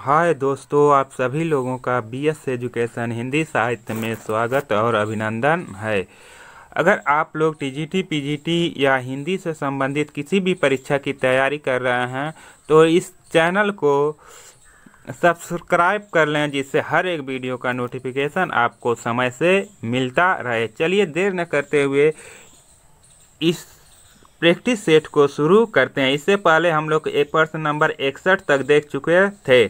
हाय दोस्तों, आप सभी लोगों का बीएस एजुकेशन हिंदी साहित्य में स्वागत और अभिनंदन है। अगर आप लोग टीजीटी, पीजीटी या हिंदी से संबंधित किसी भी परीक्षा की तैयारी कर रहे हैं तो इस चैनल को सब्सक्राइब कर लें, जिससे हर एक वीडियो का नोटिफिकेशन आपको समय से मिलता रहे। चलिए देर न करते हुए इस प्रैक्टिस सेट को शुरू करते हैं। इससे पहले हम लोग एक प्रश्न नंबर 61 तक देख चुके थे।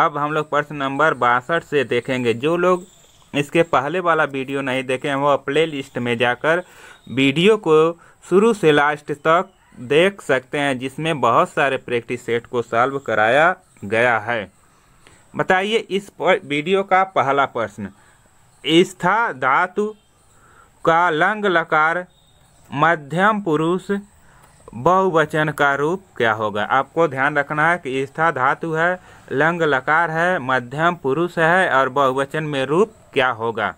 अब हम लोग प्रश्न नंबर 62 से देखेंगे। जो लोग इसके पहले वाला वीडियो नहीं देखे हैं वो प्ले लिस्ट में जाकर वीडियो को शुरू से लास्ट तक देख सकते हैं, जिसमें बहुत सारे प्रैक्टिस सेट को सॉल्व कराया गया है। बताइए इस वीडियो का पहला प्रश्न, स्था धातु का लंग लकार मध्यम पुरुष बहुवचन का रूप क्या होगा। आपको ध्यान रखना है कि स्था धातु है, लंग लकार है, मध्यम पुरुष है और बहुवचन में रूप क्या होगा।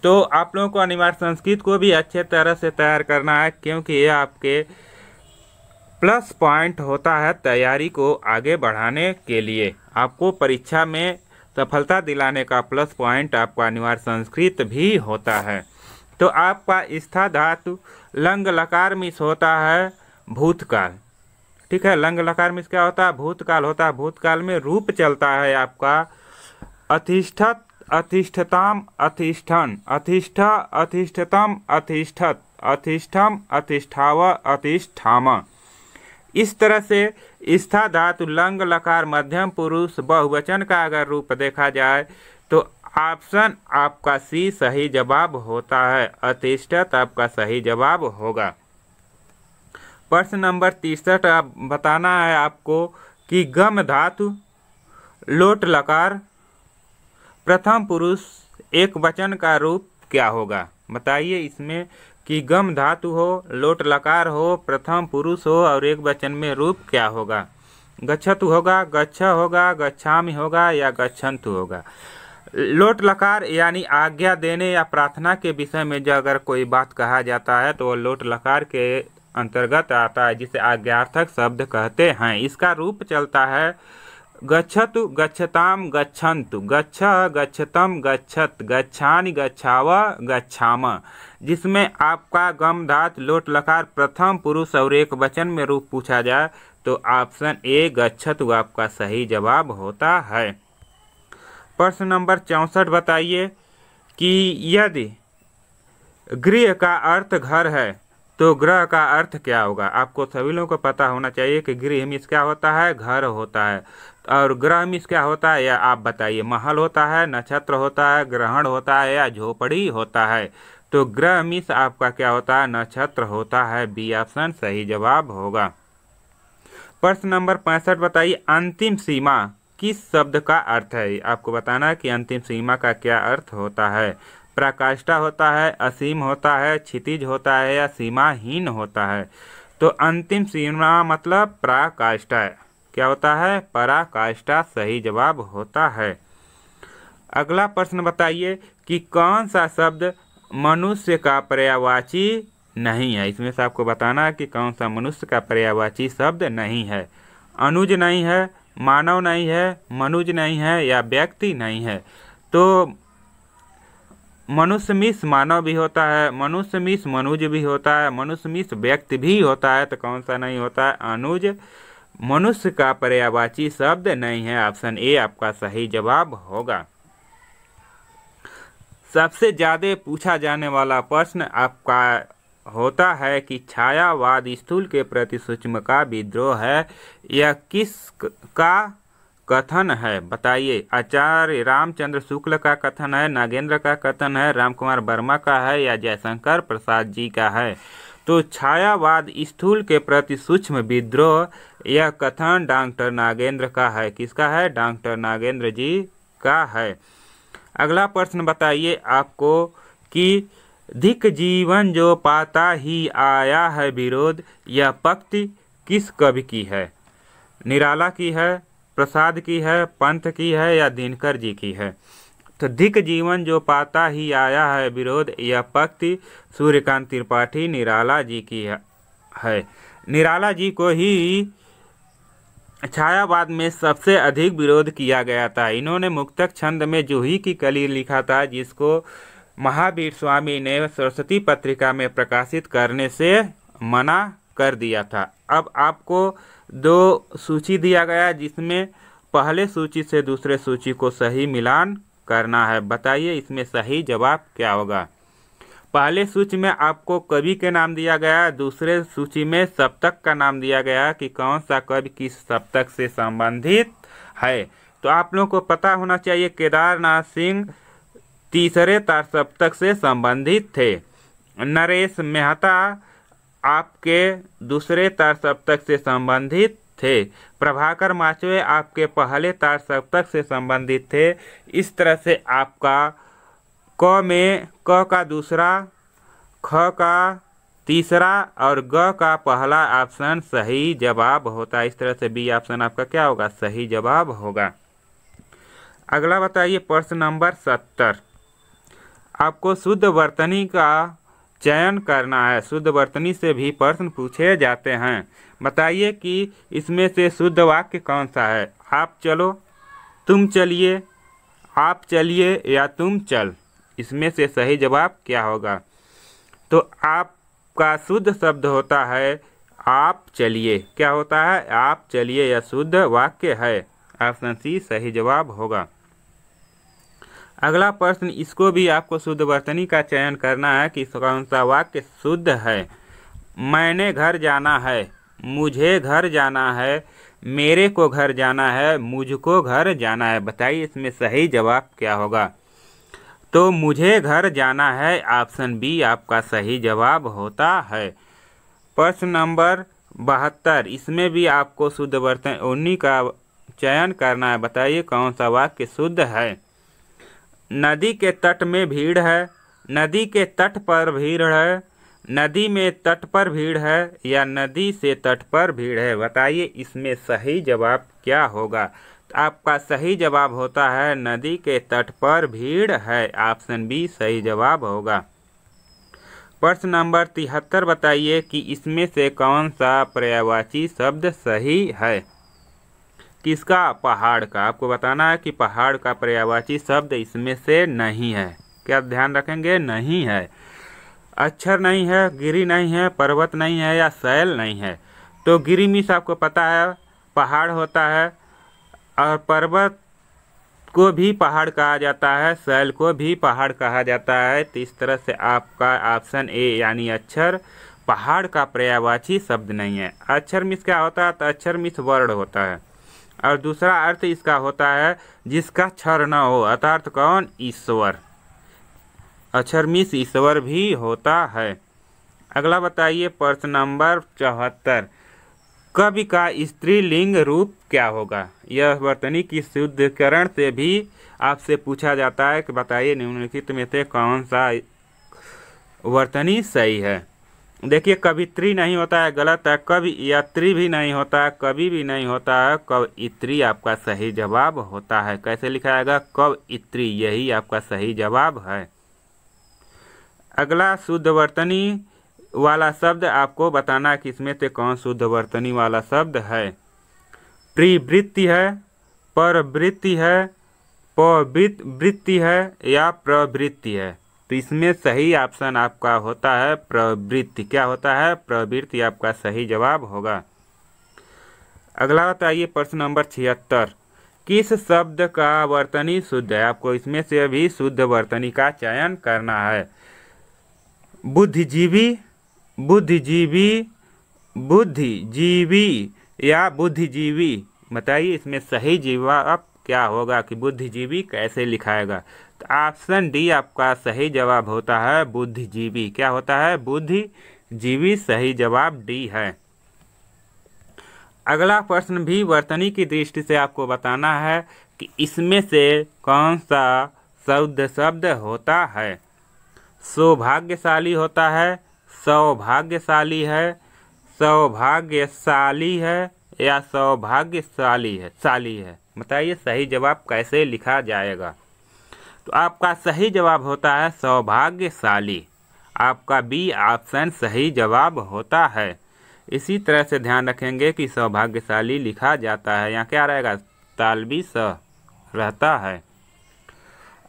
तो आप लोगों को अनिवार्य संस्कृत को भी अच्छे तरह से तैयार करना है, क्योंकि ये आपके प्लस पॉइंट होता है तैयारी को आगे बढ़ाने के लिए। आपको परीक्षा में सफलता दिलाने का प्लस पॉइंट आपका अनिवार्य संस्कृत भी होता है। तो आपका स्था धातु लंग लकार मिस होता है भूतकाल। ठीक है, लंग लकार मिस क्या होता है? भूतकाल होता है। भूतकाल में रूप चलता है आपका अधिष्ठत, अधिष्ठताम, अधिष्ठन, अधिष्ठ, अधिष्ठतम, अधिष्ठत, अधिष्ठम, अधिष्ठाव, अधिष्ठाम। इस तरह से स्था धातु लंग लकार मध्यम पुरुष बहुवचन का अगर रूप देखा जाए तो ऑप्शन आपका सी सही जवाब होता है। अधिष्ठत आपका सही जवाब होगा। प्रश्न नंबर 63 आप बताना है आपको कि गम धातु लोट लकार प्रथम पुरुष एक वचन का रूप क्या होगा। बताइए इसमें कि गम धातु हो, लोट लकार हो, प्रथम पुरुष हो और एक वचन में रूप क्या होगा। गच्छतु होगा, गच्छ होगा, गच्छामि होगा या गच्छन्तु होगा। लोट लकार यानी आज्ञा देने या प्रार्थना के विषय में जो अगर कोई बात कहा जाता है तो वो लोट लकार के अंतर्गत आता है, जिसे आज्ञार्थक शब्द कहते हैं। इसका रूप चलता है गच्छतु, गच्छताम, गच्छन्तु, गच्छ, गच्छतम, गच्छत, गच्छानि, गच्छाव, गच्छाम। जिसमें आपका गम धातु लोट लकार प्रथम पुरुष और एक वचन में रूप पूछा जाए तो ऑप्शन ए गच्छतु आपका सही जवाब होता है। प्रश्न नंबर 64 बताइए कि यदि गृह का अर्थ घर है तो ग्रह का अर्थ क्या होगा। आपको सभी लोगों को पता होना चाहिए कि गृह मीन्स क्या होता है? घर होता है। और ग्रह मीन्स क्या होता है या आप बताइए? महल होता है, नक्षत्र होता है, ग्रहण होता है या झोपड़ी होता है। तो ग्रह मीन्स आपका क्या होता है? नक्षत्र होता है। बी ऑप्शन सही जवाब होगा। प्रश्न नंबर 65 बताइए अंतिम सीमा किस शब्द का अर्थ है। आपको बताना है कि अंतिम सीमा का क्या अर्थ होता है। पराकाष्ठा होता है, असीम होता है, क्षितिज होता है या सीमाहीन होता है। तो अंतिम सीमा मतलब पराकाष्ठा क्या होता है? पराकाष्ठा सही जवाब होता है। अगला प्रश्न बताइए कि कौन सा शब्द मनुष्य का पर्यायवाची नहीं है। इसमें से आपको बताना है कि कौन सा मनुष्य का पर्यायवाची शब्द नहीं है। अनुज नहीं है, मानव नहीं है, मनुज नहीं है या व्यक्ति नहीं है। तो मनुष्य मिस मानव भी होता है, मनुष्य मिस मनुज भी होता है, मनुष्य मिस व्यक्ति भी होता है। तो कौन सा नहीं होता है? अनुज मनुष्य का पर्यायवाची शब्द नहीं है। ऑप्शन ए आपका सही जवाब होगा। सबसे ज्यादा पूछा जाने वाला प्रश्न आपका होता है कि छायावाद स्थूल के प्रति सूक्ष्म का विद्रोह है। यह किस का कथन है? बताइए। आचार्य रामचंद्र शुक्ल का कथन है, नागेंद्र का कथन है, रामकुमार वर्मा का है या जयशंकर प्रसाद जी का है। तो छायावाद स्थूल के प्रति सूक्ष्म विद्रोह यह कथन डॉक्टर नागेंद्र का है। किसका है? डॉक्टर नागेंद्र जी का है। अगला प्रश्न बताइए आपको कि धिक जीवन जो पाता ही आया है विरोध, यह पंक्ति किस कवि की है? निराला की है, प्रसाद की है, पंत की है या दिनकर जी की है। तो धिक जीवन जो पाता ही आया है विरोध, यह पंक्ति सूर्यकांत त्रिपाठी निराला जी की है। निराला जी को ही छायावाद में सबसे अधिक विरोध किया गया था। इन्होंने मुक्तक छंद में जूही की कली लिखा था, जिसको महावीर स्वामी ने सरस्वती पत्रिका में प्रकाशित करने से मना कर दिया था। अब आपको दो सूची दिया गया, जिसमें पहले सूची से दूसरे सूची को सही मिलान करना है। बताइए इसमें सही जवाब क्या होगा। पहले सूची में आपको कवि के नाम दिया गया, दूसरे सूची में सप्तक का नाम दिया गया कि कौन सा कवि किस सप्तक से संबंधित है। तो आप लोगों को पता होना चाहिए केदारनाथ सिंह तीसरे तार सप्तक से संबंधित थे। नरेश मेहता आपके दूसरे तार सप्तक से संबंधित थे। प्रभाकर माचवे आपके पहले तार सप्तक से संबंधित थे। इस तरह से आपका क में क का दूसरा, ख का तीसरा और ग का पहला ऑप्शन सही जवाब होता है। इस तरह से बी ऑप्शन आपका क्या होगा, सही जवाब होगा। अगला बताइए प्रश्न नंबर 70। आपको शुद्ध वर्तनी का चयन करना है। शुद्ध वर्तनी से भी प्रश्न पूछे जाते हैं। बताइए कि इसमें से शुद्ध वाक्य कौन सा है। आप चलो, तुम चलिए, आप चलिए या तुम चल, इसमें से सही जवाब क्या होगा। तो आपका शुद्ध शब्द होता है आप चलिए। क्या होता है, आप चलिए, यह शुद्ध वाक्य है। ऑप्शन सी सही जवाब होगा। अगला प्रश्न, इसको भी आपको शुद्ध वर्तनी का चयन करना है कि कौन सा वाक्य शुद्ध है। मैंने घर जाना है, मुझे घर जाना है, मेरे को घर जाना है, मुझको घर जाना है। बताइए इसमें सही जवाब क्या होगा। तो मुझे घर जाना है, ऑप्शन बी आपका सही जवाब होता है। प्रश्न नंबर 72, इसमें भी आपको शुद्ध वर्तनी का चयन करना है। बताइए कौन सा वाक्य शुद्ध है। नदी के तट में भीड़ है, नदी के तट पर भीड़ है, नदी में तट पर भीड़ है या नदी से तट पर भीड़ है। बताइए इसमें सही जवाब क्या होगा। तो आपका सही जवाब होता है नदी के तट पर भीड़ है। ऑप्शन बी सही जवाब होगा। प्रश्न नंबर 73 बताइए कि इसमें से कौन सा पर्यायवाची शब्द सही है। किसका, पहाड़ का। आपको बताना है कि पहाड़ का पर्यायवाची शब्द इसमें से नहीं है। क्या ध्यान रखेंगे, नहीं है। अक्षर नहीं है, गिरी नहीं है, पर्वत नहीं है या शैल नहीं है। तो गिरी मीन्स आपको पता है पहाड़ होता है, और पर्वत को भी पहाड़ कहा जाता है, शैल को भी पहाड़ कहा जाता है। तो इस तरह से आपका ऑप्शन ए यानी अक्षर पहाड़ का पर्यायवाची शब्द नहीं है। अक्षर मीन्स क्या होता है, तो अक्षर मीन्स वर्ड होता है, और दूसरा अर्थ इसका होता है जिसका क्षर न हो, अर्थात कौन, ईश्वर। अक्षर मीन्स ईश्वर भी होता है। अगला बताइए प्रश्न नंबर 74, कवि का स्त्रीलिंग रूप क्या होगा। यह वर्तनी की शुद्धिकरण से भी आपसे पूछा जाता है कि बताइए निम्नलिखित में से कौन सा वर्तनी सही है। देखिए कवित्री नहीं होता है, गलत है। कवियत्री भी नहीं होता है, कवि भी नहीं होता है, कवयित्री आपका सही जवाब होता है। कैसे लिखा जाएगा, कवयित्री, यही आपका सही जवाब है। अगला शुद्ध वर्तनी वाला शब्द आपको बताना है कि इसमें से कौन शुद्ध वर्तनी वाला शब्द है। प्रवृत्ति है, परवृत्ति है, पवृत्ति है या प्रवृत्ति है। तो इसमें सही ऑप्शन आपका होता है प्रवृत्ति। क्या होता है, प्रवृत्ति आपका सही जवाब होगा। अगला बताइए प्रश्न नंबर 76, किस शब्द का वर्तनी शुद्ध है। आपको इसमें से भी शुद्ध वर्तनी का चयन करना है। बुद्धिजीवी, बुद्धिजीवी, बुद्धिजीवी या बुद्धिजीवी। बताइए इसमें सही जवाब क्या होगा कि बुद्धिजीवी कैसे लिखाएगा। तो ऑप्शन डी आपका सही जवाब होता है बुद्धिजीवी। क्या होता है, बुद्धिजीवी, सही जवाब डी है। अगला प्रश्न भी वर्तनी की दृष्टि से आपको बताना है कि इसमें से कौन सा शुद्ध शब्द होता है। सौभाग्यशाली होता है, सौभाग्यशाली है, सौभाग्यशाली है या सौभाग्यशाली है, शाली है। बताइए सही जवाब कैसे लिखा जाएगा। तो आपका सही जवाब होता है सौभाग्यशाली। आपका बी ऑप्शन सही जवाब होता है। इसी तरह से ध्यान रखेंगे कि सौभाग्यशाली लिखा जाता है, यहाँ क्या रहेगा, तालबी स रहता है।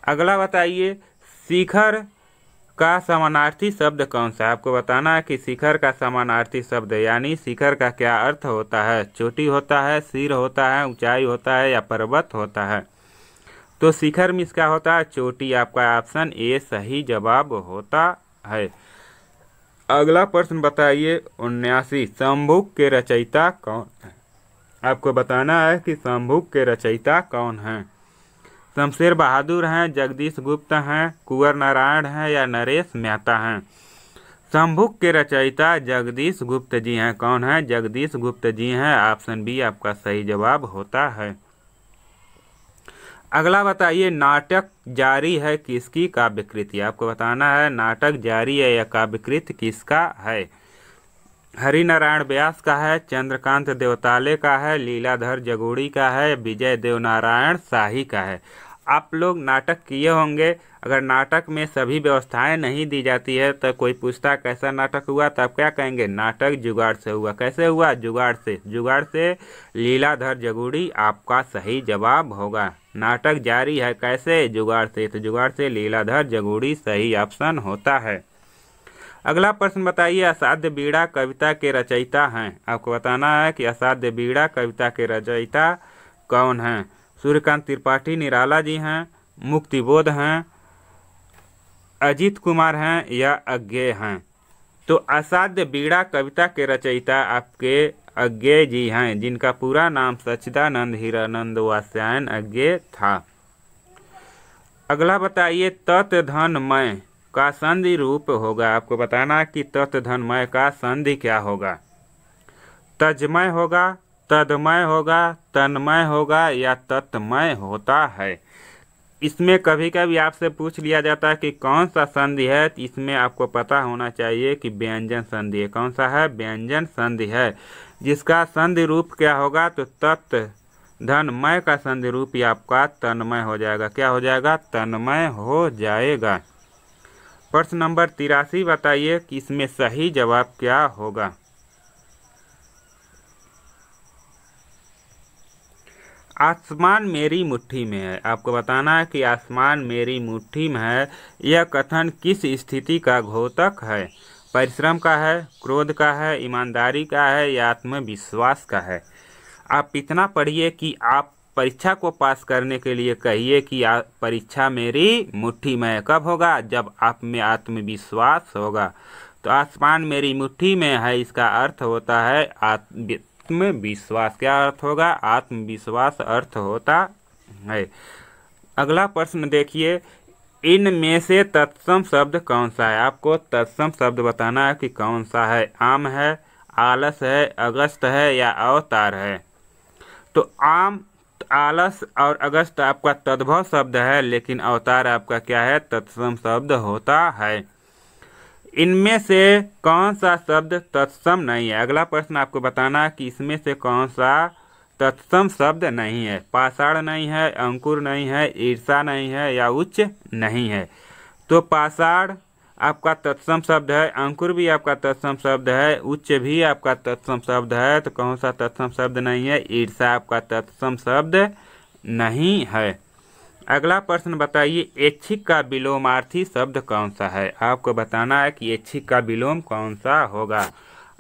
अगला बताइए, शिखर का समानार्थी शब्द कौन सा है। आपको बताना है कि शिखर का समानार्थी शब्द यानी शिखर का क्या अर्थ होता है। चोटी होता है, सिर होता है, ऊंचाई होता है या पर्वत होता है। तो शिखर मीन्स क्या होता है, चोटी। आपका ऑप्शन ए सही जवाब होता है। अगला प्रश्न बताइए 79, शंभुक के रचयिता कौन है। आपको बताना है कि शंभुक के रचयिता कौन हैं। शमशेर बहादुर हैं, जगदीश गुप्त हैं, कुंवर नारायण हैं या नरेश मेहता हैं। शंभुक के रचयिता जगदीश गुप्त जी हैं। कौन है, जगदीश गुप्त जी हैं। ऑप्शन बी आपका सही जवाब होता है। अगला बताइए, नाटक जारी है किसकी काव्यकृति। आपको बताना है नाटक जारी है या काव्यकृति किसका है। हरिनारायण व्यास का है, चंद्रकांत देवताले का है, लीलाधर जगोड़ी का है, विजय देवनारायण शाही का है। आप लोग नाटक किए होंगे। अगर नाटक में सभी व्यवस्थाएं नहीं दी जाती है तो कोई पूछता कैसा नाटक हुआ तो आप क्या कहेंगे, नाटक जुगाड़ से हुआ। कैसे हुआ, जुगाड़ से। जुगाड़ से लीलाधर जगोड़ी आपका सही जवाब होगा। नाटक जारी है कैसे, जुगाड़ से। तो जुगाड़ से लीलाधर जगोड़ी सही ऑप्शन होता है। अगला प्रश्न बताइए, असाध्य बीड़ा कविता के रचयिता हैं। आपको बताना है कि असाध्य बीड़ा कविता के रचयिता कौन हैं। सूर्यकांत त्रिपाठी निराला जी हैं, मुक्तिबोध हैं, अजीत कुमार हैं या अज्ञेय हैं। तो असाध्य बीड़ा कविता के रचयिता आपके अज्ञेय जी हैं, जिनका पूरा नाम सच्चिदानंद हीरानंद वात्स्यायन अज्ञेय था। अगला बताइए, तत् धन मय का संधि रूप होगा। आपको बताना कि तत् धन मय का संधि क्या होगा। तजमय होगा, तदमय होगा, तन्मय होगा या तत्मय होता है। इसमें कभी कभी आपसे पूछ लिया जाता है कि कौन सा संधि है। तो इसमें आपको पता होना चाहिए कि व्यंजन संधि है। कौन सा है, व्यंजन संधि है, जिसका संधि रूप क्या होगा, तो तत् धनमय का संधि रूप ही आपका तन्मय हो जाएगा। क्या हो जाएगा, तन्मय हो जाएगा। प्रश्न नंबर 83 बताइए कि इसमें सही जवाब क्या होगा। आसमान मेरी मुट्ठी में है। आपको बताना है कि आसमान मेरी मुट्ठी में है, यह कथन किस स्थिति का घोतक है। परिश्रम का है, क्रोध का है, ईमानदारी का है या आत्मविश्वास का है। आप इतना पढ़िए कि आप परीक्षा को पास करने के लिए कहिए कि परीक्षा मेरी मुट्ठी में है। कब होगा, जब आप में आत्मविश्वास होगा। तो आसमान मेरी मुट्ठी में है, इसका अर्थ होता है आत्मविश्वास। क्या अर्थ होगा, आत्मविश्वास अर्थ होता है। अगला प्रश्न देखिए, इनमें से तत्सम शब्द कौन सा है। आपको तत्सम शब्द बताना है कि कौन सा है। आम है, आलस है, अगस्त है या अवतार है। तो आम, आलस और अगस्त आपका तद्भव शब्द है, लेकिन अवतार आपका क्या है, तत्सम शब्द होता है। इनमें से कौन सा शब्द तत्सम नहीं है। अगला प्रश्न आपको बताना है कि इसमें से कौन सा तत्सम शब्द नहीं है। पाषाण नहीं है, अंकुर नहीं है, ईर्षा नहीं है या उच्च नहीं है। तो पाषाण आपका तत्सम शब्द है, अंकुर भी आपका तत्सम शब्द है, उच्च भी आपका तत्सम शब्द है। तो कौन सा तत्सम शब्द नहीं है, ईर्षा आपका तत्सम शब्द नहीं है। अगला प्रश्न बताइए, ऐच्छिक का विलोमार्थी शब्द कौन सा है। आपको बताना है कि ऐच्छिक का विलोम कौन सा होगा।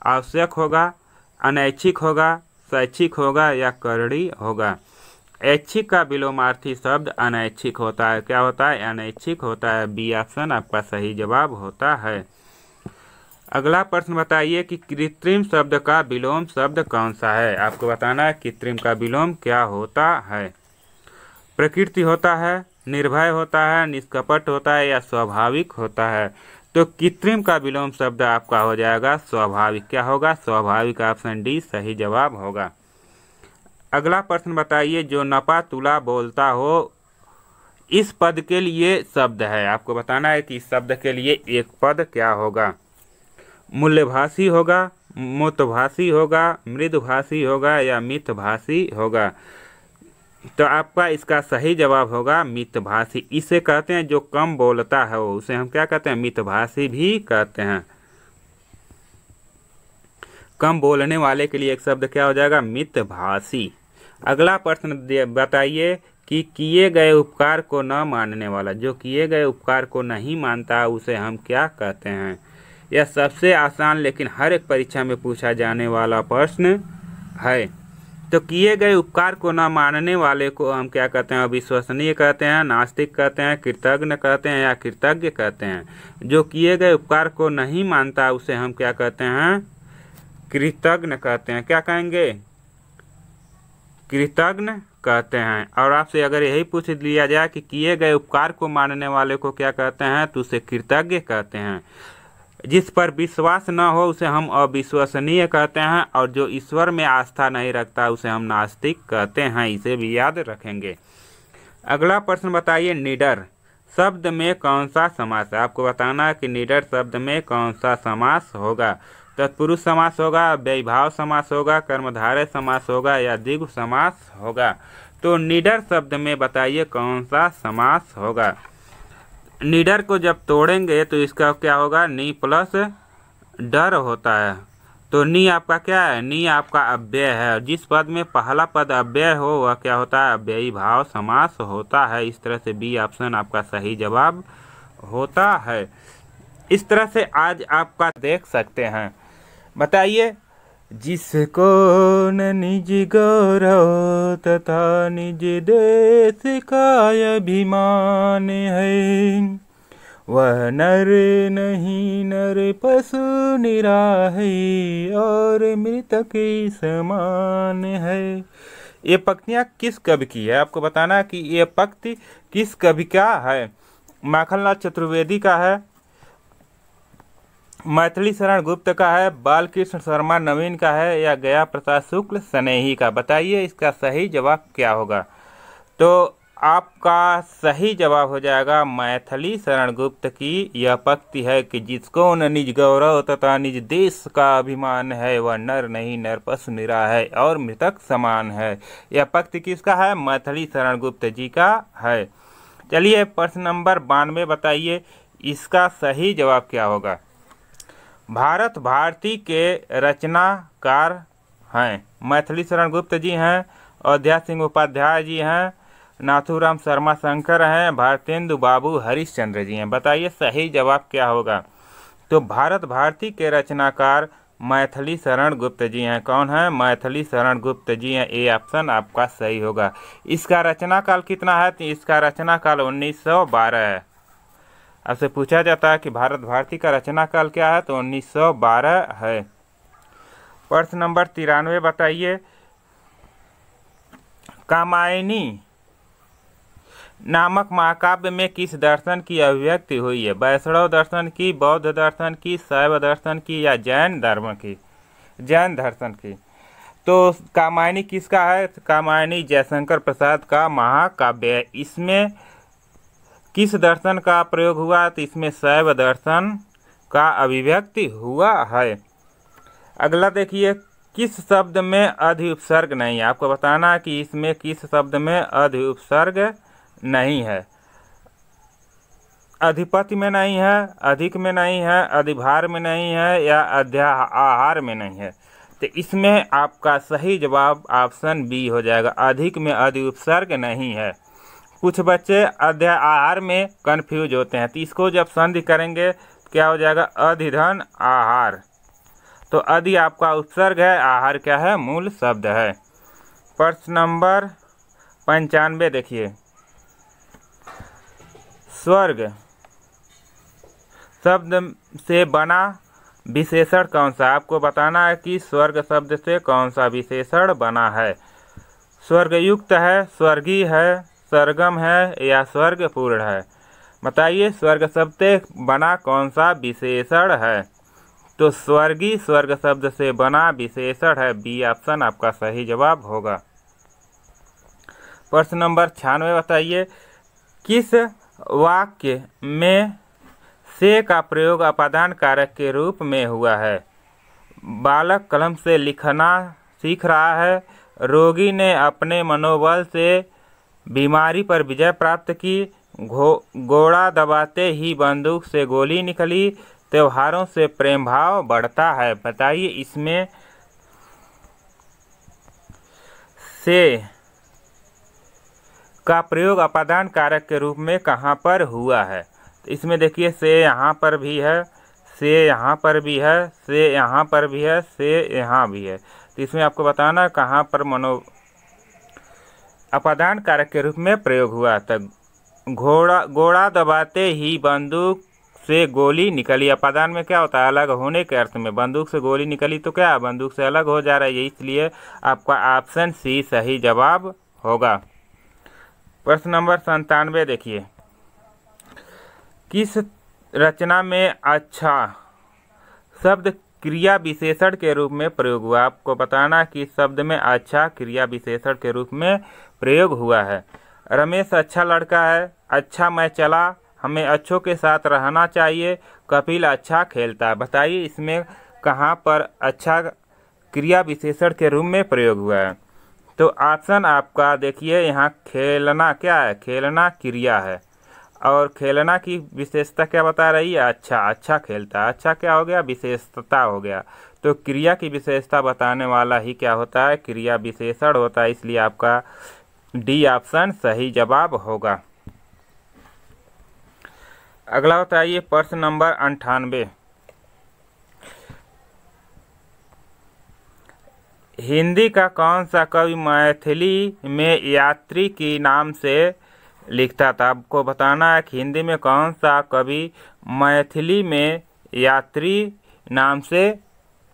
आवश्यक होगा, अनैच्छिक होगा, स्वैच्छिक होगा या करणी होगा। ऐच्छिक का विलोमार्थी शब्द अनैच्छिक होता है। क्या होता है, अनैच्छिक होता है। बी ऑप्शन आपका सही जवाब होता है। अगला प्रश्न बताइए कि कृत्रिम शब्द का विलोम शब्द कौन सा है। आपको बताना है कृत्रिम का विलोम क्या होता है। प्रकृति होता है, निर्भय होता है, निष्कपट होता है या स्वाभाविक होता है। तो कृत्रिम का विलोम शब्द आपका हो जाएगा स्वाभाविक। क्या होगा, स्वाभाविक। ऑप्शन डी सही जवाब होगा। अगला प्रश्न बताइए, जो नपा तुला बोलता हो, इस पद के लिए शब्द है। आपको बताना है कि इस शब्द के लिए एक पद क्या होगा। मूल्यभाषी होगा, मूतभाषी होगा, मृदभाषी होगा या मितभाषी होगा। तो आपका इसका सही जवाब होगा मितभाषी। इसे कहते हैं जो कम बोलता है, वो उसे हम क्या कहते हैं, मितभाषी भी कहते हैं। कम बोलने वाले के लिए एक शब्द क्या हो जाएगा? मितभाषी। अगला प्रश्न बताइए कि किए गए उपकार को न मानने वाला, जो किए गए उपकार को नहीं मानता उसे हम क्या कहते हैं? यह सबसे आसान लेकिन हर एक परीक्षा में पूछा जाने वाला प्रश्न है। तो किए गए उपकार को न मानने वाले को हम क्या कहते हैं? अविश्वसनीय कहते हैं, नास्तिक कहते हैं, कृतज्ञ कहते हैं या कृतज्ञ कहते हैं। जो किए गए उपकार को नहीं मानता उसे हम क्या कहते हैं? कृतज्ञ कहते हैं। क्या कहेंगे? कृतज्ञ कहते हैं। और आपसे अगर यही पूछ लिया जाए कि किए गए उपकार को मानने वाले को क्या कहते हैं, तो उसे कृतज्ञ कहते हैं। जिस पर विश्वास न हो उसे हम अविश्वसनीय कहते हैं, और जो ईश्वर में आस्था नहीं रखता उसे हम नास्तिक कहते हैं। इसे भी याद रखेंगे। अगला प्रश्न बताइए, निडर शब्द में कौन सा समास है? आपको बताना है कि निडर शब्द में कौन सा समास होगा। तत्पुरुष समास होगा, व्ययभाव समास होगा, कर्मधारय समास होगा या द्विगु समास होगा। तो निडर शब्द में बताइए कौन सा समास होगा। निडर को जब तोड़ेंगे तो इसका क्या होगा? नी प्लस डर होता है। तो नी आपका क्या है? नी आपका अव्यय है। जिस पद में पहला पद अव्यय हो वह क्या होता है? अव्ययी भाव समास होता है। इस तरह से बी ऑप्शन आपका सही जवाब होता है। इस तरह से आज आपका देख सकते हैं। बताइए, जिसको न निज गौरव तथा निज देश का अभिमान है, वह नर नहीं नर पशु निराही और मृतक के समान है। ये पंक्तियाँ किस कवि की है? आपको बताना है कि ये पंक्ति किस कवि का है। माखनलाल चतुर्वेदी का है, मैथिली शरण गुप्त का है, बालकृष्ण शर्मा नवीन का है या गया प्रसाद शुक्ल स्नेही का। बताइए इसका सही जवाब क्या होगा। तो आपका सही जवाब हो जाएगा मैथिली शरण गुप्त की यह पंक्ति है कि जिसको न निज गौरव तथा निज देश का अभिमान है, वह नर नहीं नर पशु निरा है और मृतक समान है। यह पंक्ति किसका है? मैथिली शरण गुप्त जी का है। चलिए प्रश्न नंबर 92 बताइए इसका सही जवाब क्या होगा। भारत भारती के रचनाकार हैं, मैथिली शरण गुप्त जी हैं, अयोध्या सिंह उपाध्याय जी हैं, नाथूराम शर्मा शंकर हैं, भारतेंदु बाबू हरिश्चंद्र जी हैं। बताइए सही जवाब क्या होगा। तो भारत भारती के रचनाकार मैथिली शरण गुप्त जी हैं। कौन है? मैथिली शरण गुप्त जी हैं। ए ऑप्शन आपका सही होगा। इसका रचना काल कितना है? तो इसका रचना काल 1912 है। आपसे पूछा जाता है कि भारत भारती का रचना काल क्या है, तो 1912 है। प्रश्न नंबर 93 बताइए, कामायनी नामक महाकाव्य में किस दर्शन की अभिव्यक्ति हुई है? वैष्णव दर्शन की, बौद्ध दर्शन की, शैव दर्शन की या जैन धर्म की? जैन दर्शन की। तो कामायनी किसका है? कामायनी जयशंकर प्रसाद का महाकाव्य है। इसमें किस दर्शन का प्रयोग हुआ? तो इसमें शैव दर्शन का अभिव्यक्ति हुआ है। अगला देखिए, किस शब्द में अधि उपसर्ग नहीं है? आपको बताना है कि इसमें किस शब्द में अधि उपसर्ग नहीं है। अधिपति में नहीं है, अधिक में नहीं है, अधिभार में नहीं है या अध्याहार में नहीं है। तो इसमें आपका सही जवाब ऑप्शन बी हो जाएगा, अधिक में अधि उपसर्ग नहीं है। कुछ बच्चे अध्याहार में कंफ्यूज होते हैं, तो इसको जब संधि करेंगे तो क्या हो जाएगा? अधिधन आहार। तो अधि आपका उपसर्ग है, आहार क्या है? मूल शब्द है। प्रश्न नंबर 95 देखिए, स्वर्ग शब्द से बना विशेषण कौन सा? आपको बताना है कि स्वर्ग शब्द से कौन सा विशेषण बना है। स्वर्गयुक्त है, स्वर्गीय है, सरगम है या स्वर्गपूर्ण है? बताइए स्वर्ग शब्द से बना कौन सा विशेषण है। तो स्वर्गीय स्वर्ग शब्द से बना विशेषण है। बी ऑप्शन आपका सही जवाब होगा। प्रश्न नंबर 96 बताइए, किस वाक्य में से का प्रयोग अपादान कारक के रूप में हुआ है? बालक कलम से लिखना सीख रहा है, रोगी ने अपने मनोबल से बीमारी पर विजय प्राप्त की, घोड़ा दबाते ही बंदूक से गोली निकली, त्योहारों से प्रेम भाव बढ़ता है। बताइए इसमें से का प्रयोग अपादान कारक के रूप में कहाँ पर हुआ है? तो इसमें देखिए से यहाँ पर भी है, से यहाँ पर भी है, से यहाँ पर भी है, से यहाँ भी है। तो इसमें आपको बताना कहाँ पर अपादान कारक के रूप में प्रयोग हुआ था। घोड़ा दबाते ही बंदूक से गोली निकली। अपादान में क्या होता है? अलग होने के अर्थ में। बंदूक से गोली निकली तो क्या बंदूक से अलग हो जा रहा है, इसलिए आपका ऑप्शन सी सही जवाब होगा। प्रश्न नंबर 97 देखिए, किस रचना में अच्छा शब्द क्रिया विशेषण के रूप में प्रयोग हुआ? आपको बताना कि शब्द में अच्छा क्रिया विशेषण के रूप में प्रयोग हुआ है। रमेश अच्छा लड़का है, अच्छा मैं चला, हमें अच्छों के साथ रहना चाहिए, कपिल अच्छा खेलता है। बताइए इसमें कहाँ पर अच्छा क्रिया विशेषण के रूप में प्रयोग हुआ है? तो ऑप्शन आपका देखिए यहाँ खेलना क्या है? खेलना क्रिया है और खेलना की विशेषता क्या बता रही है? अच्छा खेलता है। अच्छा क्या हो गया? विशेषता हो गया। तो क्रिया की विशेषता बताने वाला ही क्या होता है? क्रिया विशेषण होता है, इसलिए आपका डी ऑप्शन सही जवाब होगा। अगला बताइए प्रश्न नंबर 98, हिंदी का कौन सा कवि मैथिली में यात्री की नाम से लिखता था? आपको बताना है कि हिंदी में कौन सा कवि मैथिली में यात्री नाम से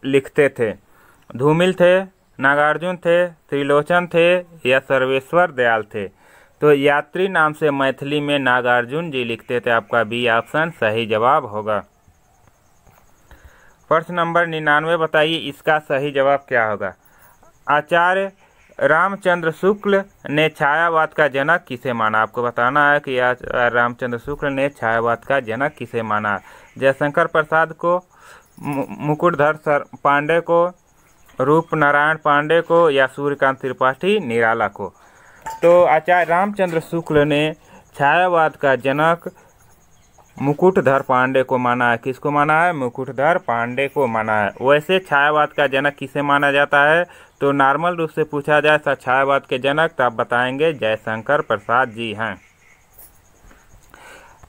लिखते थे? धूमिल थे, नागार्जुन थे, त्रिलोचन थे या सर्वेश्वर दयाल थे? तो यात्री नाम से मैथिली में नागार्जुन जी लिखते थे। आपका बी ऑप्शन सही जवाब होगा। प्रश्न नंबर 99 बताइए इसका सही जवाब क्या होगा? आचार्य रामचंद्र शुक्ल ने छायावाद का जनक किसे माना? आपको बताना है कि रामचंद्र शुक्ल ने छायावाद का जनक किसे माना? जयशंकर प्रसाद को, मुकुटधर पांडे को, रूप नारायण पांडे को या सूर्यकांत त्रिपाठी निराला को? तो आचार्य रामचंद्र शुक्ल ने छायावाद का जनक मुकुटधर पांडे को माना है। किसको माना है? मुकुटधर पांडे को माना है। वैसे छायावाद का जनक किसे माना जाता है? तो नॉर्मल रूप से पूछा जाए छायावाद के जनक तो आप बताएंगे जयशंकर प्रसाद जी हैं।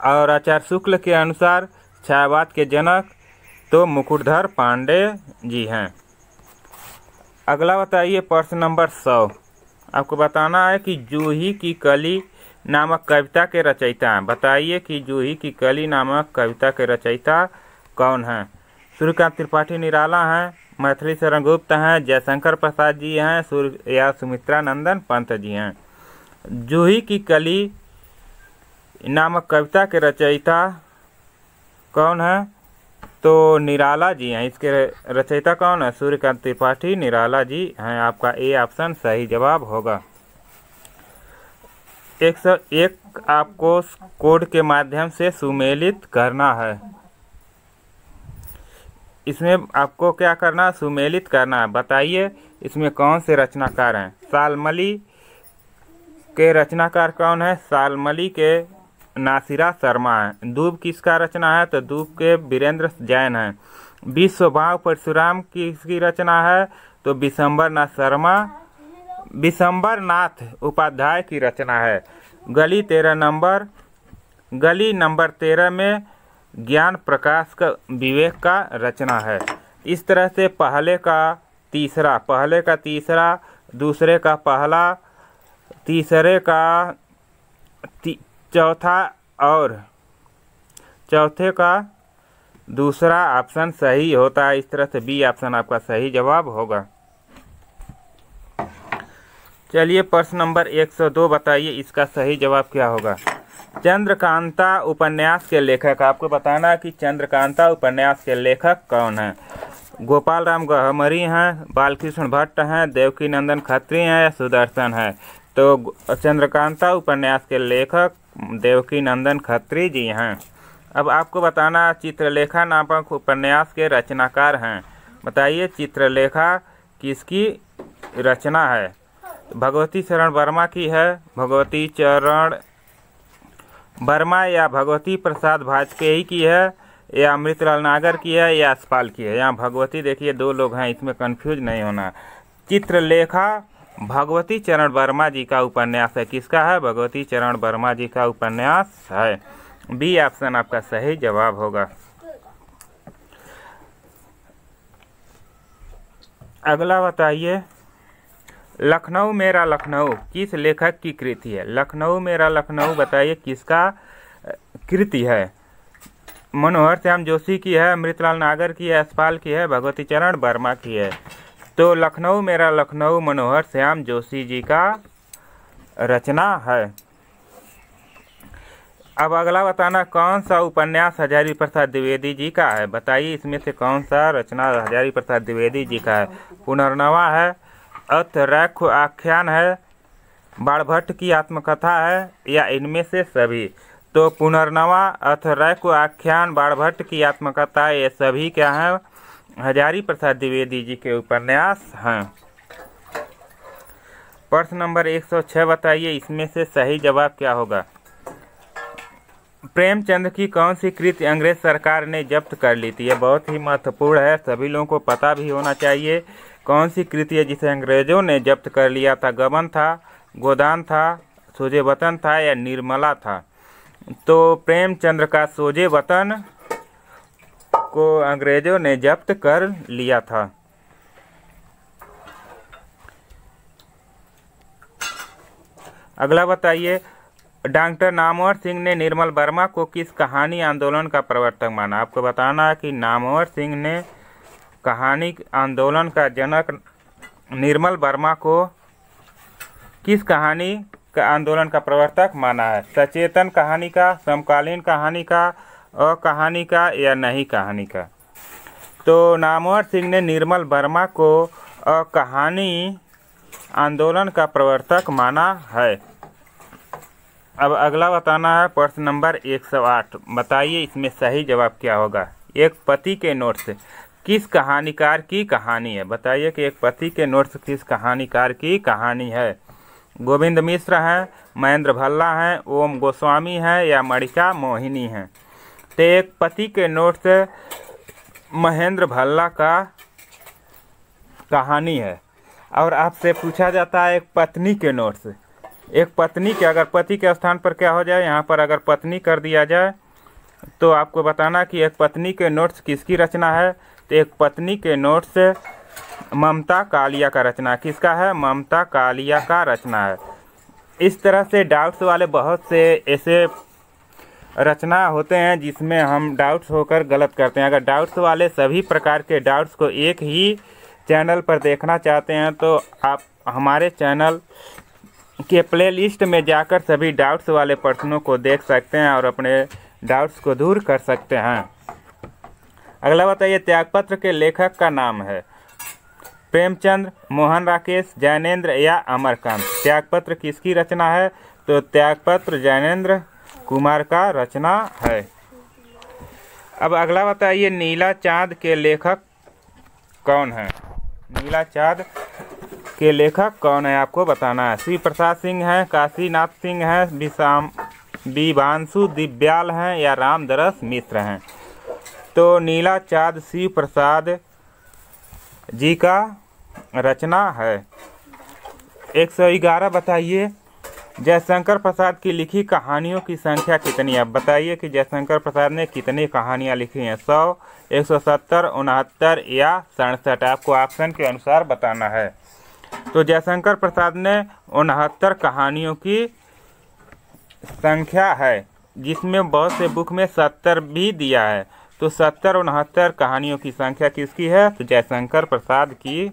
और आचार्य शुक्ल के अनुसार छायावाद के जनक तो मुकुटधर पांडे जी हैं। अगला बताइए प्रश्न नंबर 100, आपको बताना है कि जूही की कली नामक कविता के रचयिता हैं। बताइए कि जूही की कली नामक कविता के रचयिता कौन हैं? सूर्यकांत त्रिपाठी निराला हैं, मैथिली शरण गुप्त हैं, जयशंकर प्रसाद जी हैं या सुमित्रा नंदन पंत जी हैं? जूही की कली नामक कविता के रचयिता कौन है? तो निराला जी हैं। इसके रचयिता कौन है? सूर्यकांत त्रिपाठी निराला जी हैं। आपका ए ऑप्शन सही जवाब होगा। 101 आपको कोड के माध्यम से सुमेलित करना है। इसमें आपको क्या करना है? सुमेलित करना है। बताइए इसमें कौन से रचनाकार हैं? सालमली के रचनाकार कौन है? सालमली के नासिरा शर्मा है। दूब किसका रचना है? तो दूब के वीरेंद्र जैन हैं। विश्व भाव परशुराम किसकी रचना है? तो विशंबर नाथ उपाध्याय की रचना है। गली नंबर 13 में ज्ञान प्रकाश का विवेक का रचना है। इस तरह से पहले का तीसरा, दूसरे का पहला, तीसरे का चौथा और चौथे का दूसरा ऑप्शन सही होता है। इस तरह से बी ऑप्शन आपका सही जवाब होगा। चलिए प्रश्न नंबर 102 बताइए इसका सही जवाब क्या होगा? चंद्रकांता उपन्यास के लेखक, आपको बताना है कि चंद्रकांता उपन्यास के लेखक कौन हैं? गोपाल राम गहमरी हैं, बालकृष्ण भट्ट हैं, देवकी नंदन खत्री हैं या सुदर्शन हैं? तो चंद्रकांता उपन्यास के लेखक देवकी नंदन खत्री जी हैं। अब आपको बताना चित्रलेखा नामक उपन्यास के रचनाकार हैं। बताइए चित्रलेखा किसकी रचना है? भगवती चरण वर्मा की है, भगवती चरण वर्मा या भगवती प्रसाद वाजपेयी की है या अमृतलाल नागर की है या यशपाल की है? यहाँ भगवती देखिए 2 लोग हैं, इसमें कंफ्यूज नहीं होना। चित्रलेखा भगवती चरण वर्मा जी का उपन्यास है। किसका है? भगवती चरण वर्मा जी का उपन्यास है। बी ऑप्शन आपका सही जवाब होगा। अगला बताइए, लखनऊ मेरा लखनऊ किस लेखक की कृति है? लखनऊ मेरा लखनऊ बताइए किसका कृति है? मनोहर श्याम जोशी की है, अमृतलाल नागर की है, यशपाल की है, भगवती चरण वर्मा की है। तो लखनऊ मेरा लखनऊ मनोहर श्याम जोशी जी का रचना है। अब अगला बताना, कौन सा उपन्यास हजारी प्रसाद द्विवेदी जी का है? बताइए इसमें से कौन सा रचना हजारी प्रसाद द्विवेदी जी का है? पुनर्नवा है, अतरैख आख्यान है, बाणभट्ट की आत्मकथा है, या इनमें से सभी? तो पुनर्नवा, अतरैख आख्यान, बाणभट्ट की आत्मकथा, ये सभी क्या है? हजारी प्रसाद द्विवेदी जी के उपन्यास हैं। प्रश्न नंबर 106 बताइए, इसमें से सही जवाब क्या होगा? प्रेमचंद की कौन सी कृति अंग्रेज सरकार ने जब्त कर ली थी? यह बहुत ही महत्वपूर्ण है, सभी लोगों को पता भी होना चाहिए। कौन सी कृति है जिसे अंग्रेजों ने जब्त कर लिया था? गबन था, गोदान था, सोजे वतन था, या निर्मला था? तो प्रेमचंद्र का सोजे वतन को अंग्रेजों ने जब्त कर लिया था। अगला बताइए, डॉक्टर नामवर सिंह ने निर्मल वर्मा को किस कहानी आंदोलन का प्रवर्तक माना? आपको बताना है कि नामवर सिंह ने कहानी आंदोलन का जनक निर्मल वर्मा को किस कहानी का आंदोलन का प्रवर्तक माना है? सचेतन कहानी का, समकालीन कहानी का, कहानी का, या नहीं कहानी का? तो नामवर सिंह ने निर्मल वर्मा को कहानी आंदोलन का प्रवर्तक माना है। अब अगला बताना है प्रश्न नंबर 108। बताइए इसमें सही जवाब क्या होगा? एक पति के नोट्स किस कहानीकार की कहानी है? बताइए कि एक पति के नोट्स किस कहानीकार की कहानी है? गोविंद मिश्र हैं, महेंद्र भल्ला हैं, ओम गोस्वामी हैं, या मणिका मोहिनी हैं? तो एक पति के नोट्स महेंद्र भल्ला का कहानी है। और आपसे पूछा जाता है एक पत्नी के नोट्स, एक पत्नी के अगर पति के स्थान पर क्या हो जाए, यहाँ पर अगर पत्नी कर दिया जाए तो आपको बताना कि एक पत्नी के नोट्स किसकी रचना है? तो एक पत्नी के नोट्स ममता कालिया का रचना। किसका है? ममता कालिया का रचना है। इस तरह से डाउट्स वाले बहुत से ऐसे रचना होते हैं जिसमें हम डाउट्स होकर गलत करते हैं। अगर डाउट्स वाले सभी प्रकार के डाउट्स को एक ही चैनल पर देखना चाहते हैं तो आप हमारे चैनल के प्लेलिस्ट में जाकर सभी डाउट्स वाले प्रश्नों को देख सकते हैं और अपने डाउट्स को दूर कर सकते हैं। अगला बताइए, त्यागपत्र के लेखक का नाम है? प्रेमचंद, मोहन राकेश, जैनेन्द्र, या अमरकांत? त्यागपत्र किसकी रचना है? तो त्यागपत्र जैनेन्द्र कुमार का रचना है। अब अगला बताइए, नीला चाँद के लेखक कौन है? नीला चाँद के लेखक कौन है आपको बताना है। श्री प्रसाद सिंह हैं, काशीनाथ सिंह हैं, विभांशु दिव्याल हैं, या रामदरस मिश्र हैं? तो नीला चाँद शिव प्रसाद जी का रचना है। 111 बताइए, जयशंकर प्रसाद की लिखी कहानियों की संख्या कितनी है? अब बताइए कि जयशंकर प्रसाद ने कितनी कहानियाँ लिखी हैं? 100, 170, 69 या 67? आपको ऑप्शन के अनुसार बताना है। तो जयशंकर प्रसाद ने 69 कहानियों की संख्या है, जिसमें बहुत से बुक में 70 भी दिया है। तो 70 और 69 कहानियों की संख्या किसकी है? तो जयशंकर प्रसाद की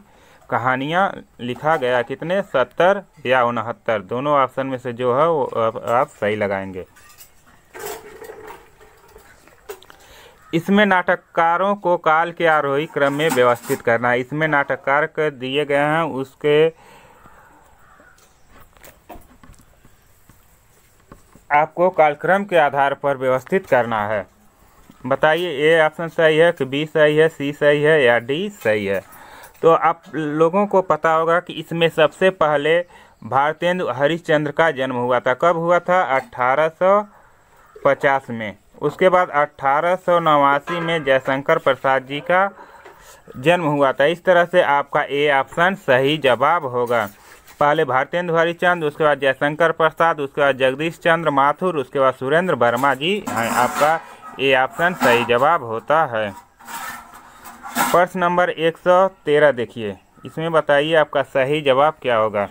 कहानियाँ लिखा गया। कितने? 70 या 69? दोनों ऑप्शन में से जो है वो आप सही लगाएंगे। इसमें नाटककारों को काल के आरोही क्रम में व्यवस्थित करना। इसमें नाटककार के दिए गए हैं, उसके आपको कालक्रम के आधार पर व्यवस्थित करना है। बताइए ए ऑप्शन सही है कि बी सही है, सी सही है, या डी सही है? तो आप लोगों को पता होगा कि इसमें सबसे पहले भारतेंदु हरिश्चंद्र का जन्म हुआ था। कब हुआ था? 1850 में। उसके बाद 1889 में जयशंकर प्रसाद जी का जन्म हुआ था। इस तरह से आपका ए ऑप्शन सही जवाब होगा। पहले भारतेंदु हरिचंद, उसके बाद जयशंकर प्रसाद, उसके बाद जगदीश चंद्र माथुर, उसके बाद सुरेंद्र वर्मा जी हैं। आपका ये ऑप्शन सही जवाब होता है। प्रश्न नंबर 113 देखिए, इसमें बताइए आपका सही जवाब क्या होगा।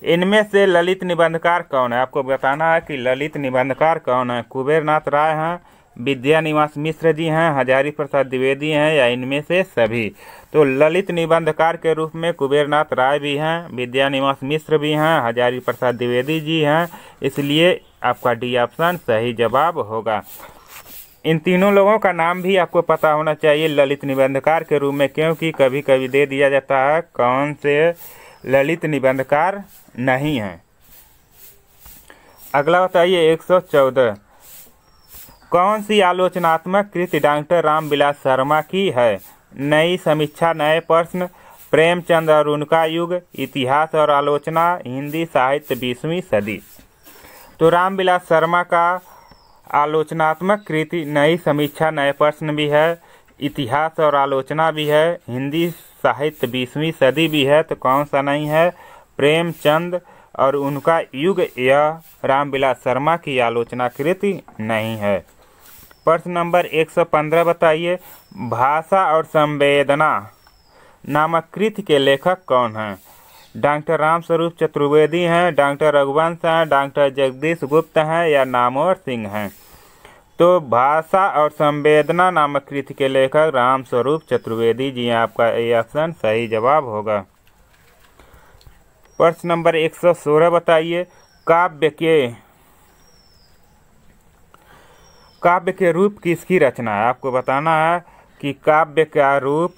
इनमें से ललित निबंधकार कौन है? आपको बताना है कि ललित निबंधकार कौन है। कुबेरनाथ राय हैं, विद्यानिवास मिश्र जी हैं, हजारी प्रसाद द्विवेदी हैं, या इनमें से सभी। तो ललित निबंधकार के रूप में कुबेरनाथ राय भी हैं, विद्यानिवास मिश्र भी हैं, हजारी प्रसाद द्विवेदी जी हैं, इसलिए आपका डी ऑप्शन सही जवाब होगा। इन तीनों लोगों का नाम भी आपको पता होना चाहिए ललित निबंधकार के रूप में, क्योंकि कभी कभी दे दिया जाता है कौन से ललित निबंधकार नहीं हैं। अगला बताइए 114, कौन सी आलोचनात्मक कृति डॉक्टर रामविलास शर्मा की है? नई समीक्षा, नए प्रश्न, प्रेमचंद और उनका युग, इतिहास और आलोचना, हिंदी साहित्य 20वीं सदी। तो रामविलास शर्मा का आलोचनात्मक कृति नई समीक्षा, नए प्रश्न भी है, इतिहास और आलोचना भी है, हिंदी साहित्य 20वीं सदी भी है। तो कौन सा नहीं है? प्रेमचंद और उनका युग यह रामविलास शर्मा की आलोचना कृति नहीं है। प्रश्न नंबर 115 बताइए, भाषा और संवेदना नामक कृति के लेखक कौन हैं? डॉक्टर रामस्वरूप चतुर्वेदी हैं, डॉक्टर रघुवंश हैं, डॉक्टर जगदीश गुप्त हैं, या नामवर सिंह हैं। तो भाषा और संवेदना नामक कृति के लेखक रामस्वरूप चतुर्वेदी जी हैं। आपका ये ऑप्शन सही जवाब होगा। प्रश्न नंबर 116 बताइए, काव्य के रूप किसकी रचना है? आपको बताना है कि काव्य का रूप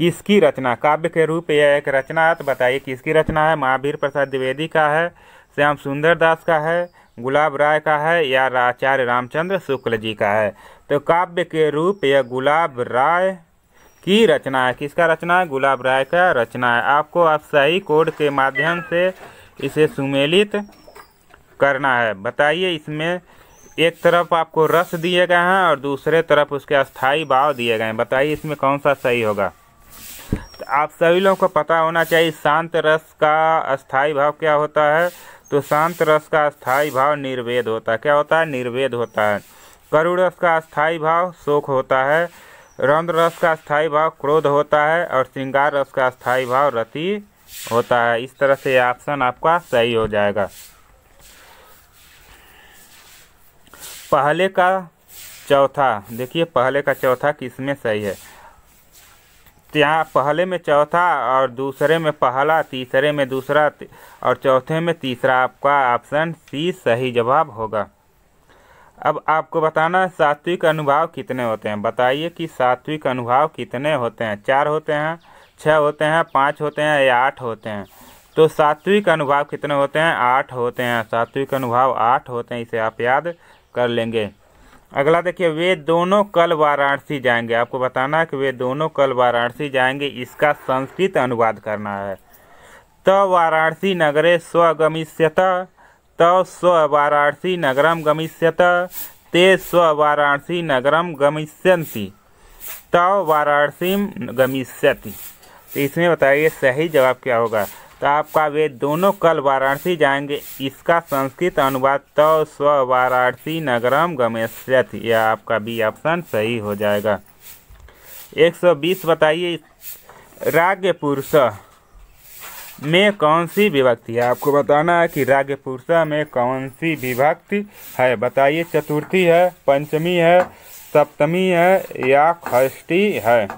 किसकी रचना। काव्य के रूप यह एक रचना है, तो बताइए किसकी रचना है? महावीर प्रसाद द्विवेदी का है, श्याम सुंदर दास का है, गुलाब राय का है, या आचार्य रामचंद्र शुक्ल जी का है। तो काव्य के रूप यह गुलाब राय की रचना है। किसका रचना है? गुलाब राय का रचना है। आपको आप सही कोड के माध्यम से इसे सुमेलित करना है। बताइए, इसमें एक तरफ आपको रस दिए गए हैं और दूसरे तरफ उसके अस्थाई भाव दिए गए हैं। बताइए इसमें कौन सा सही होगा? तो आप सभी लोगों को पता होना चाहिए शांत रस का अस्थाई भाव क्या होता है। तो शांत रस का अस्थाई भाव निर्वेद होता है। क्या होता है? निर्वेद होता है। करुण रस का अस्थाई भाव शोक होता है, रौद्र रस का अस्थाई भाव क्रोध होता है, और श्रृंगार रस का अस्थाई भाव रति होता है। इस तरह से ऑप्शन आपका सही हो जाएगा। पहले का चौथा देखिए, पहले का चौथा किसमें सही है? यहाँ पहले में चौथा और दूसरे में पहला, तीसरे में दूसरा और चौथे में तीसरा। आपका ऑप्शन सी सही जवाब होगा। अब आपको बताना है सात्विक अनुभाव कितने होते हैं। बताइए कि सात्विक अनुभाव कितने होते हैं? 4 होते हैं, 6 होते हैं, 5 होते हैं, या 8 होते हैं। तो सात्विक अनुभाव कितने होते हैं? 8 होते हैं। सात्विक अनुभाव 8 होते हैं, इसे आप याद कर लेंगे। अगला देखिए, वे दोनों कल वाराणसी जाएंगे। आपको बताना है कि वे दोनों कल वाराणसी जाएंगे। इसका संस्कृत अनुवाद करना है। त वाराणसी नगरे स्वगमिष्यत, त स्व वाराणसी नगरम गमिष्यत, ते स्व वाराणसी नगरम गमिष्यन्ति, त वाराणसी गमिष्यति। तो इसमें बताइए सही जवाब क्या होगा? तो आपका वे दोनों कल वाराणसी जाएंगे, इसका संस्कृत अनुवाद तो स्व वाराणसी नगरम गमिष्यति। यह आपका बी ऑप्शन सही हो जाएगा। 120 बताइए, राज्य पुरुष में कौन सी विभक्ति है? आपको बताना है कि राज्य पुरुष में कौन सी विभक्ति है। बताइए, चतुर्थी है, पंचमी है, सप्तमी है, या षष्ठी है।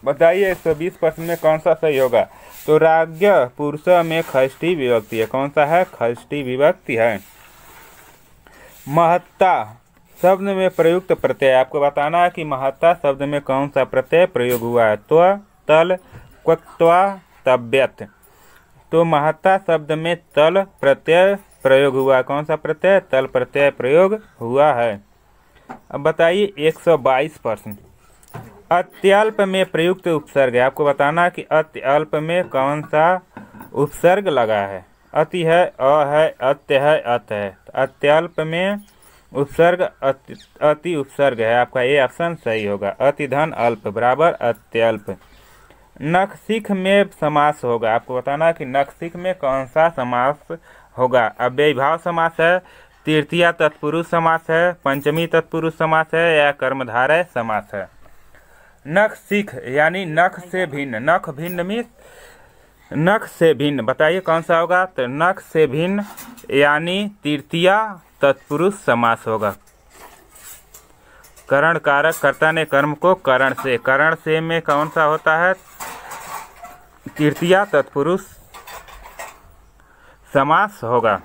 बताइए 120 प्रश्न में कौन सा सही होगा? तो राज्य पुरुष में षष्ठी विभक्ति है। कौन सा है? षष्ठी विभक्ति है। महत्ता शब्द में प्रयुक्त प्रत्यय। आपको बताना है कि महत्ता शब्द में कौन सा प्रत्यय प्रयोग हुआ है। त्व, तल, क्वत्वा, तव्यत। तो महत्ता शब्द में तल प्रत्यय प्रयोग हुआ है। कौन सा प्रत्यय? तल प्रत्यय प्रयोग हुआ है। अब बताइए 122 प्रश्न, अत्यल्प में प्रयुक्त उपसर्ग है। आपको बताना है कि अत्यल्प में कौन सा उपसर्ग लगा है। अति है, अ है, अत्य है, अत है। अत्यल्प में उपसर्ग अति उपसर्ग है। आपका ये ऑप्शन सही होगा। अति धन अल्प बराबर अत्यल्प। नखशिख में समास होगा। आपको बताना है कि नखशिख में कौन सा समास होगा। अव्ययीभाव समास है, तृतीया तत्पुरुष समास है, पंचमी तत्पुरुष समास है या कर्मधारय समास है। नखशिख यानी नख से भिन्न, नख भिन्न मीन्स नख से भिन्न, बताइए कौन सा होगा। तो नख से भिन्न यानी तृतीया तत्पुरुष समास होगा। करण कारक कर्ता ने कर्म को करण से में कौन सा होता है, तृतीया तत्पुरुष समास होगा।